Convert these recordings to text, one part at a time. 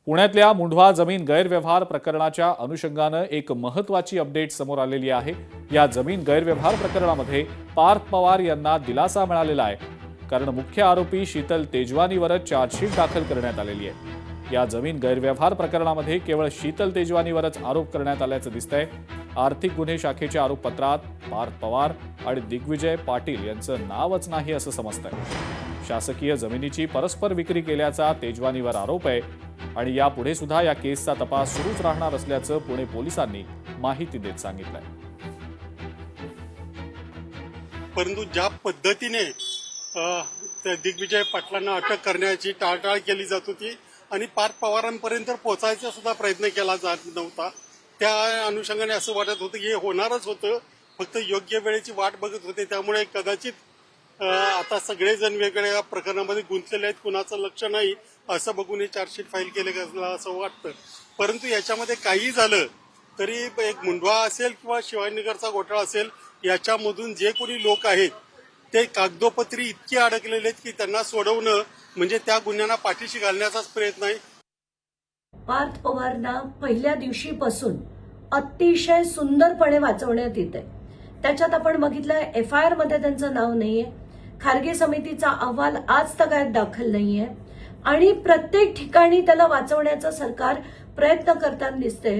पुण्यातल्या मुंढवा जमीन गैरव्यवहार प्रकरणाच्या अनुषंगानं एक महत्त्वाची अपडेट समोर आलेली आहे। या जमीन गैरव्यवहार प्रकरणामध्ये पार्थ पवार यांना दिलासा मिळालेला आहे, कारण मुख्य आरोपी शीतल तेजवानीवरच चार्जशीट दाखल करण्यात आलेली आहे। या जमीन गैरव्यवहार प्रकरणामध्ये केवळ शीतल तेजवानीवरच आरोप करण्यात आल्याचं दिसतंय। आर्थिक गुन्हे शाखेच्या आरोपपत्रात पार्थ पवार आणि दिग्विजय पाटील यांचं नावच नाही असं समजतंय। शासकीय जमिनीची परस्पर विक्री केल्याचा तेजवानीवर आरोप आहे आणि यापुढे सुद्धा या केसचा तपास सुरूच राहणार असल्याचं पुणे पोलिसांनी माहिती देत सांगितलंय। परंतु ज्या पद्धतीने दिग्विजय पाटलांना अटक करण्याची टाळाटाळ केली जात होती आणि पार्थ पवारांपर्यंत पोहोचायचा सुद्धा प्रयत्न केला जात नव्हता, त्या अनुषंगाने असं वाटत होतं की हे होणारच होतं, फक्त योग्य वेळेची वाट बघत होते। त्यामुळे कदाचित आता सगळेजण वेगवेगळ्या प्रकरणामध्ये गुंतलेले आहेत, कुणाचं लक्ष नाही असं बघून हे चार्जशीट फाईल केले असं वाटतं। परंतु याच्यामध्ये काही झालं तरी एक मुंढवा असेल किंवा शिवाजीनगरचा घोटाळा असेल, याच्यामधून जे कोणी लोक आहेत ते कागदोपत्री इतके अडकलेले आहेत की त्यांना सोडवणं म्हणजे त्या गुन्ह्यांना पाठीशी घालण्याचाच प्रयत्न आहे। पार्थ पवारना पहिल्या दिवशीपासून अतिशय सुंदरपणे वाचवण्यात येते। त्याच्यात आपण बघितलं FIR मध्ये त्यांचं नाव नाहीये, खारगे समितीचा अहवाल आज तगायत दाखल नाहीये आणि प्रत्येक ठिकाणी त्याला वाचवण्याचा सरकार प्रयत्न करताना दिसते।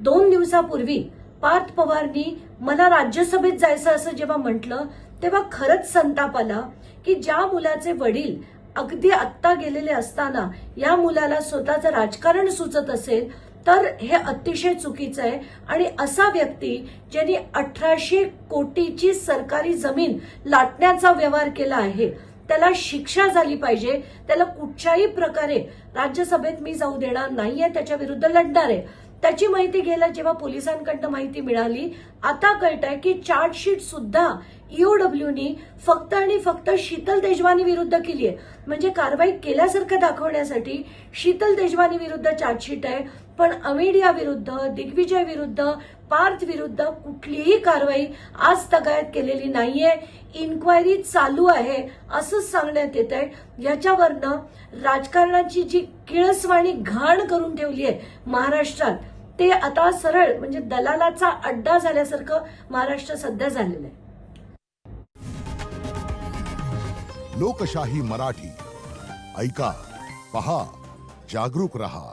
2 दिवसापूर्वी पार्थ पवारनी मला राज्यसभेत जायचं असं जेव्हा म्हटलं तेव्हा खरंच संताप आला की ज्या मुलाचे वडील अगदी आत्ता गेलेले असताना या मुलाला स्वतःचं राजकारण सुचत असेल तर हे अतिशय चुकीचं आहे। आणि असा व्यक्ती ज्यांनी 1800 कोटीची सरकारी जमीन लाटण्याचा व्यवहार केला आहे त्याला शिक्षा झाली पाहिजे। त्याला कुठच्याही प्रकारे राज्यसभेत मी जाऊ देणार नाहीये, त्याच्या विरुद्ध लढणार आहे। त्याची माहिती घ्यायला जेव्हा पोलिसांकडनं माहिती मिळाली, आता कळतंय की चार्जशीट सुद्धा EOWनी फक्त आणि फक्त शीतल तेजवानी विरुद्ध केली आहे। म्हणजे कारवाई केल्यासारखं दाखवण्यासाठी शीतल तेजवानी विरुद्ध चार्जशीट आहे, पण अमेडिया विरुद्ध, दिग्विजय विरुद्ध, पार्थ विरुद्ध कुठलीही कारवाई आज तगायत केलेली नाहीये। इन्क्वायरी चालू आहे असंच सांगण्यात येत आहे। याच्यावरनं राजकारणाची जी किळसवाणी घाण करून ठेवली आहे महाराष्ट्रात, ते आता सरळ म्हणजे दलालाचा अड्डा झाल्यासारखं महाराष्ट्र सध्या झालेलं आहे। लोकशाही मराठी ऐका, पहा, जागरूक रहा।